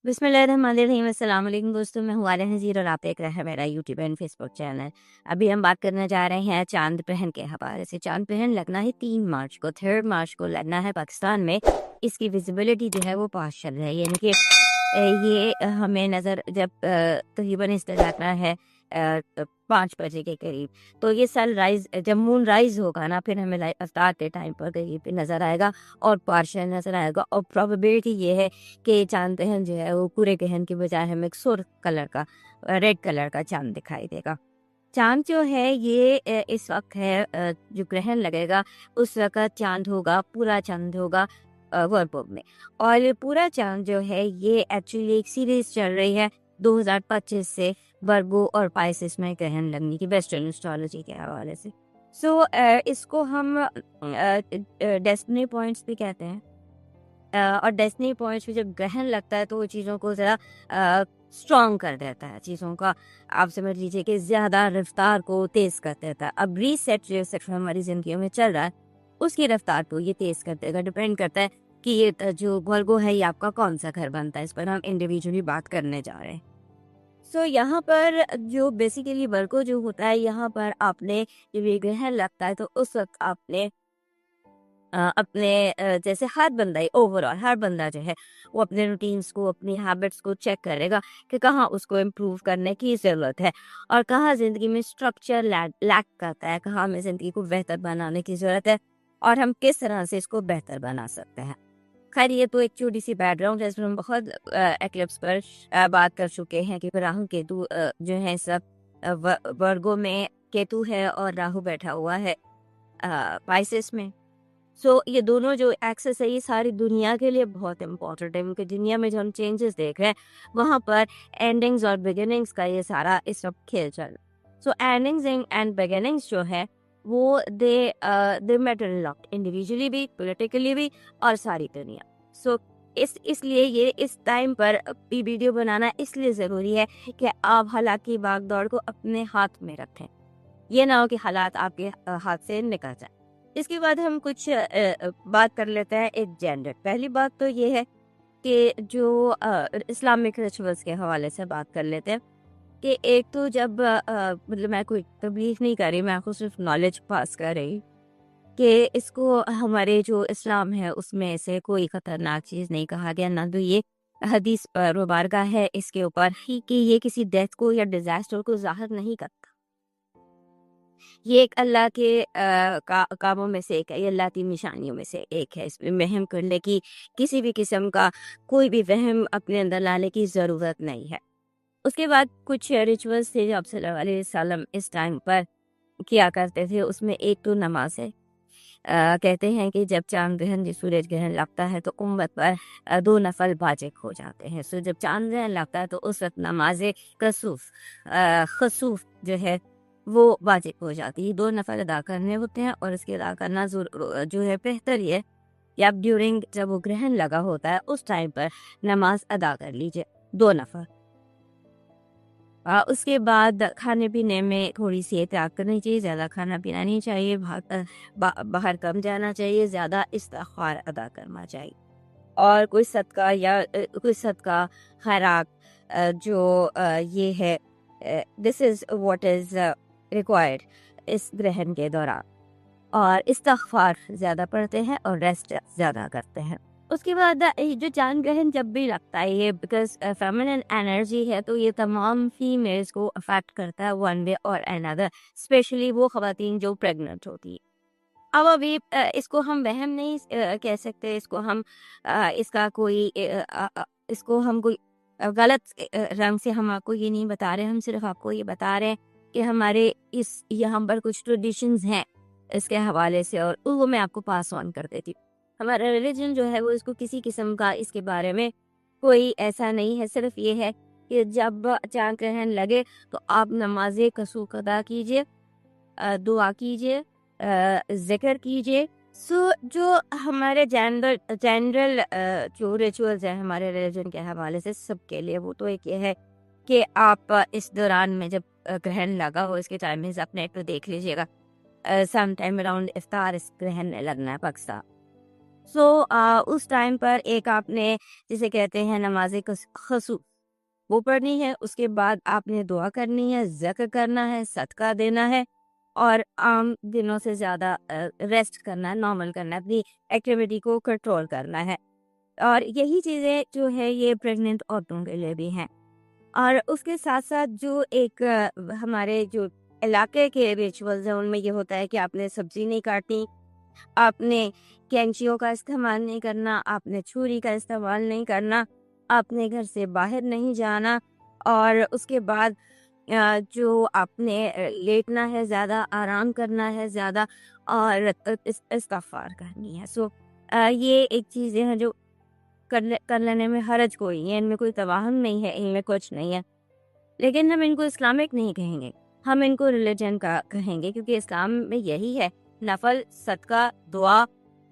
बिस्मिल्लाहिर्रहमानिर्रहीम। अस्सलाम वालेकुम दोस्तों, मैं हूँ आलिया नज़ीर और आप देख रहे हैं मेरा यूट्यूब एंड फेसबुक चैनल। अभी हम बात करने जा रहे हैं चांद ग्रहण के हवाले से। चांद ग्रहण लगना है 3 मार्च को, 3 मार्च को लगना है पाकिस्तान में। इसकी विजिबिलिटी जो है वो पास चल रही है, यानी कि ये हमें नज़र जब तकरीबन इस तरह लगना है 5 बजे के करीब, तो ये सनराइज जब मून राइज होगा ना, फिर हमें अफ्तार के टाइम पर करीब पे नज़र आएगा और पार्शियल नज़र आएगा। और प्रोबेबिलिटी ये है कि चांद ग्रहण जो है वो पूरे ग्रहण के बजाय हमें एक सुर्ख कलर का, रेड कलर का चांद दिखाई देगा। चांद जो है ये इस वक्त है जो ग्रहण लगेगा उस वक्त चांद होगा, पूरा चांद होगा वर्गो में। और ये पूरा चांद जो है ये एक्चुअली एक सीरीज चल रही है 2025 से, वर्गो और पाइसेस में ग्रहण लगने की वेस्टर्न एस्ट्रोलॉजी के हवाले से। सो इसको हम डेस्टिनी पॉइंट्स भी कहते हैं। और डेस्टिनी पॉइंट्स पे जब ग्रहण लगता है तो वो चीज़ों को ज़रा स्ट्रॉन्ग कर देता है, चीज़ों का आप समझ लीजिए कि ज़्यादा रफ्तार को तेज़ कर देता है। अब रीसेट जो सेक्टर हमारी ज़िंदगी में चल रहा है उसकी रफ्तार को ये तेज़ कर देगा। डिपेंड करता है कि ये जो वर्गो है ये आपका कौन सा घर बनता है, इस पर हम इंडिविजुअली बात करने जा रहे हैं। सो यहाँ पर जो बेसिकली वर्गो जो होता है, यहाँ पर आपने जब ये ग्रहण लगता है तो उस वक्त आपने अपने जैसे हर बंदा ही ओवरऑल हर बंदा जो है वो अपने रूटीन्स को, अपनी हैबिट्स को चेक करेगा कि कहाँ उसको इम्प्रूव करने की ज़रूरत है और कहाँ ज़िंदगी में स्ट्रक्चर लैक करता है, कहाँ हमें ज़िंदगी को बेहतर बनाने की ज़रूरत है और हम किस तरह से इसको बेहतर बना सकते हैं। खैर, ये तो एक छोटी सी बैकग्राउंड है, इसमें हम बहुत एक्लिप्स पर बात कर चुके हैं कि राहु केतु जो है सब वर्गों में केतु है और राहु बैठा हुआ है पाइसेस में। सो ये दोनों जो एक्सेस है ये सारी दुनिया के लिए बहुत इम्पोर्टेंट है, क्योंकि दुनिया में जो हम चेंजेस देख रहे हैं वहाँ पर एंडिंग्स और बिगिनिंग्स का ये सारा इस वक्त खेल चल रहा है। सो एंडिंग्स एंड बिगिनिंग्स जो है वो दे मैटर लॉट, इंडिविजुअली भी, पॉलिटिकली भी और सारी दुनिया। सो इसलिए ये इस टाइम पर ये वीडियो बनाना इसलिए ज़रूरी है कि आप हालात की भाग दौड़ को अपने हाथ में रखें, ये ना हो कि हालात आपके हाथ से निकल जाए। इसके बाद हम कुछ बात कर लेते हैं एक जेंडर। पहली बात तो ये है कि जो इस्लामिक रिचुअल्स के हवाले से बात कर लेते हैं कि एक तो जब मतलब मैं कोई तबलीग नहीं कर रही, मैं आपको सिर्फ नॉलेज पास कर रही कि इसको हमारे जो इस्लाम है उसमें से कोई ख़तरनाक चीज़ नहीं कहा गया, ना तो ये हदीस पर मुबारका है इसके ऊपर ही कि ये किसी डेथ को या डिज़ास्टर को ज़ाहिर नहीं करता। ये एक अल्लाह के कामों में से एक है, ये अल्लाह की निशानियों में से एक है। इसमें वहम करने की, किसी भी किस्म का कोई भी वहम अपने अंदर लाने की ज़रूरत नहीं है। उसके बाद कुछ रिचुअल्स थे जो आप सल्लल्लाहु अलैहि वसल्लम इस टाइम पर किया करते थे, उसमें एक तो नमाज है। कहते हैं कि जब चांद ग्रहण, सूरज ग्रहण लगता है तो उम्मत पर 2 नफल वाजिब हो जाते हैं। सो जब चांद ग्रहण लगता है तो उस वक्त नमाज कसूफ खसूफ जो है वो वाजिब हो जाती है। 2 नफल अदा करने होते हैं और इसके अदा करना जो है बेहतर ही है कि आप ड्यूरिंग जब वो ग्रहण लगा होता है उस टाइम पर नमाज अदा कर लीजिए 2 नफल। उसके बाद खाने पीने में थोड़ी सी एहतियात करनी चाहिए, ज़्यादा खाना पीना नहीं चाहिए, बाहर कम जाना चाहिए, ज़्यादा इस्तिग़फ़ार अदा करना चाहिए और कोई सदका या कोई सदका खैरात जो ये है, this is what is required इस ग्रहण के दौरान। और इस्तिग़फ़ार ज़्यादा पढ़ते हैं और रेस्ट ज़्यादा करते हैं। उसके बाद ये जो चांद ग्रहण जब भी लगता है, ये बिकॉज़ फेमिनिन एनर्जी है तो ये तमाम फीमेल्स को अफेक्ट करता है वन वे और अनदर, स्पेशली वो ख़वातीन जो प्रेग्नेंट होती है। अब अभी इसको हम वहम नहीं कह सकते, इसको हम इसका कोई इसको हम कोई गलत रंग से हम आपको ये नहीं बता रहे, हम सिर्फ आपको ये बता रहे हैं कि हमारे इस यहाँ पर कुछ ट्रेडिशंस हैं इसके हवाले से, और वो मैं आपको पास ऑन कर देती हूँ। हमारा रिलीजन जो है वो इसको किसी किस्म का इसके बारे में कोई ऐसा नहीं है, सिर्फ ये है कि जब चांद ग्रहण लगे तो आप नमाज कसूक अदा कीजिए, दुआ कीजिए, ज़िक्र कीजिए। सो जो हमारे जनरल जो रिचुअल्स हैं हमारे रिलीजन के हवाले से सबके लिए, वो तो एक ये है कि आप इस दौरान में जब ग्रहण लगा हो, इसके टाइमिंग्स आप नेट पे देख लीजिएगा, सम टाइम अराउंड इफ्तार इस ग्रहण ने लगना है पाकिस्तान। उस टाइम पर एक आपने जिसे कहते हैं नमाज़े खसूस वो पढ़नी है, उसके बाद आपने दुआ करनी है, ज़िक्र करना है, सदका देना है और आम दिनों से ज़्यादा रेस्ट करना है, नॉर्मल करना है, अपनी एक्टिविटी को कंट्रोल करना है। और यही चीज़ें जो है ये प्रेग्नेंट औरतों के लिए भी हैं। और उसके साथ-साथ जो एक हमारे जो इलाके के रिचुअल्स हैं उनमें ये होता है कि आपने सब्ज़ी नहीं काटनी, आपने कैंचियों का इस्तेमाल नहीं करना, आपने छुरी का इस्तेमाल नहीं करना, आपने घर से बाहर नहीं जाना और उसके बाद जो आपने लेटना है ज़्यादा, आराम करना है ज़्यादा और इस्तिग़फ़ार करनी है। ये एक चीज़ें हैं जो कर लेने में हर्ज कोई नहीं है, इनमें कोई तवाहन नहीं है, इनमें कुछ नहीं है। लेकिन हम इनको इस्लामिक नहीं कहेंगे, हम इनको रिलीजन का कहेंगे क्योंकि इस्लाम में यही है, नफ़ल, सदका, दुआ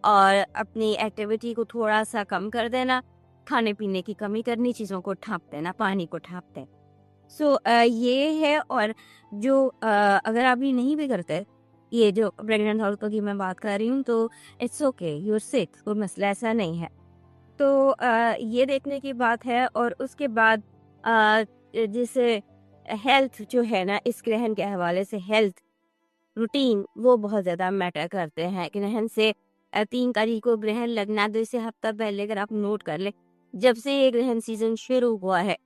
और अपनी एक्टिविटी को थोड़ा-सा कम कर देना, खाने-पीने की कमी करनी, चीज़ों को ढाँप देना, पानी को ढाँप दें। ये है और जो अगर आप ये नहीं भी करते, ये जो प्रेग्नेंट औरतों की मैं बात कर रही हूँ, तो it's okay, you are sick, कोई मसला ऐसा नहीं है। ये देखने की बात है और उसके बाद जैसे हेल्थ जो है ना इस ग्रहण के हवाले से हेल्थ रूटीन वो बहुत ज़्यादा मैटर करते हैं। ग्रहण से 3 तारीख को ग्रहण लगना 2 से हफ्ता पहले अगर आप नोट कर लें, जब से ये ग्रहण सीज़न शुरू हुआ है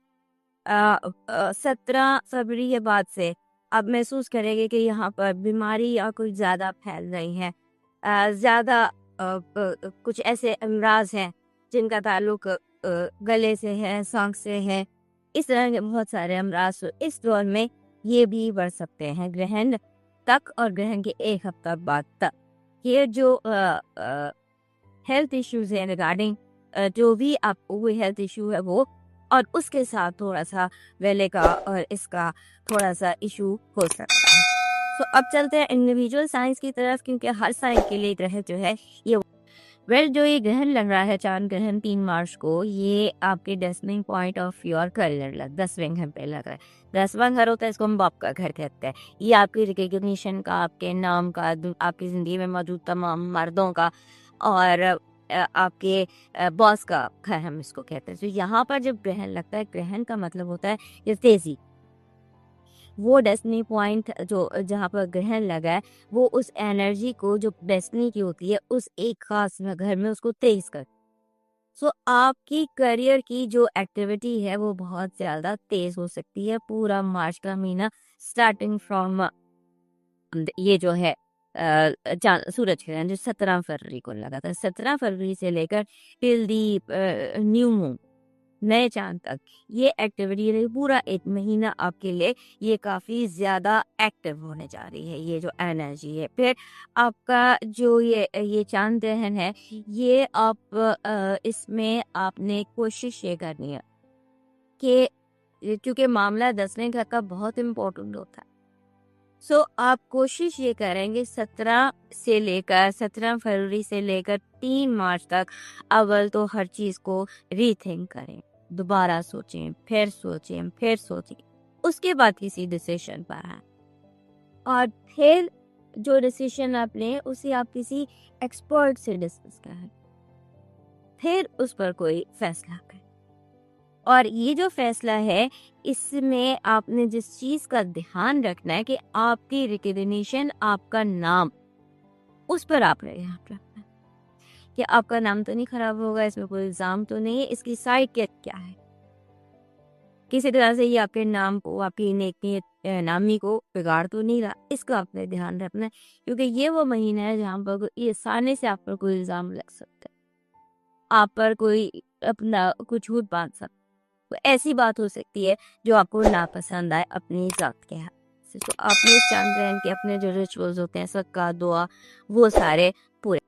17 फरवरी के बाद से आप महसूस करेंगे कि यहाँ पर बीमारी या कुछ ज़्यादा फैल रही है। ज़्यादा कुछ ऐसे अमराज हैं जिनका ताल्लुक गले से है, सांस से है, इस तरह के बहुत सारे अमराज इस दौर में ये भी बढ़ सकते हैं ग्रहण तक और ग्रहण के 1 हफ्ता बाद तक। ये जो हेल्थ इश्यूज़ हैं रिगार्डिंग जो भी आपको कोई हेल्थ इश्यू है वो और उसके साथ थोड़ा-सा वेले का और इसका थोड़ा-सा इश्यू हो सकता है। अब चलते हैं इंडिविजुअल साइंस की तरफ क्योंकि हर साइन के लिए ग्रह जो है ये जो ये ग्रहण लग रहा है चांद ग्रहण 3 मार्च को ये आपके destiny point of your career लग 10वें घर पे लग रहा है। 10वां घर होता है इसको हम बाप का घर कहते हैं। ये आपकी रिकग्निशन का, आपके नाम का, आपकी ज़िंदगी में मौजूद तमाम मर्दों का और आपके बॉस का घर हम इसको कहते हैं। तो यहाँ पर जब ग्रहण लगता है, ग्रहण का मतलब होता है ये तेज़ी। वो डेस्टिनी पॉइंट जो जहाँ पर ग्रहण लगा है, वो उस एनर्जी को जो डेस्टिनी की होती है, उस एक ख़ास घर में उसको तेज़ कर आपकी करियर की जो एक्टिविटी है, वो बहुत ज़्यादा तेज़ हो सकती है। पूरा मार्च का महीना स्टार्टिंग फ्रॉम ये जो है सूरज ग्रहण जो 17 फरवरी को लगा था। 17 फरवरी से लेकर टिल दी न्यू मून नए चाँद तक ये एक्टिविटी रही पूरा 1 महीना आपके लिए ये काफ़ी ज़्यादा एक्टिव होने जा रही है, ये जो एनर्जी है। फिर आपका जो ये चाँद ग्रहण है, ये आप इसमें आपने कोशिश ये करनी है कि क्योंकि मामला 10वें घर का बहुत इम्पोर्टेंट होता है। आप कोशिश ये करेंगे 17 फरवरी से लेकर 3 मार्च तक अव्वल तो हर चीज़ को रीथिंक करें, दोबारा सोचें, फिर सोचें, फिर सोचें। उसके बाद किसी डिसीजन पर आएँ और फिर जो डिसीजन आप लें उसे आप किसी एक्सपर्ट से डिस्कस करें। फिर उस पर कोई फैसला करें। और ये जो फैसला है इसमें आपने जिस चीज़ का ध्यान रखना है कि आपकी रिकग्निशन आपका नाम उस पर आपने ध्यान रखना है कि आपका नाम तो नहीं खराब होगा, इसमें कोई इल्ज़ाम तो नहीं है, इसकी साइड क्या है, किसी तरह से ये आपके नाम को आपकी नेकी नामी को बिगाड़ तो नहीं रहा, इसका आपने ध्यान रखना है क्योंकि ये वो महीना है जहाँ पर ये आसानी से आप पर कोई इल्ज़ाम लग सकता है, आप पर कोई अपना कुछ झूठ बांध सकता है। ऐसी बात हो सकती है जो आपको नापसंद आए अपनी ज़ात के हाथ से। आपने इस चांद ग्रहण के अपने जो रिचुअल्स होते हैं सदका दुआ वो सारे पूरे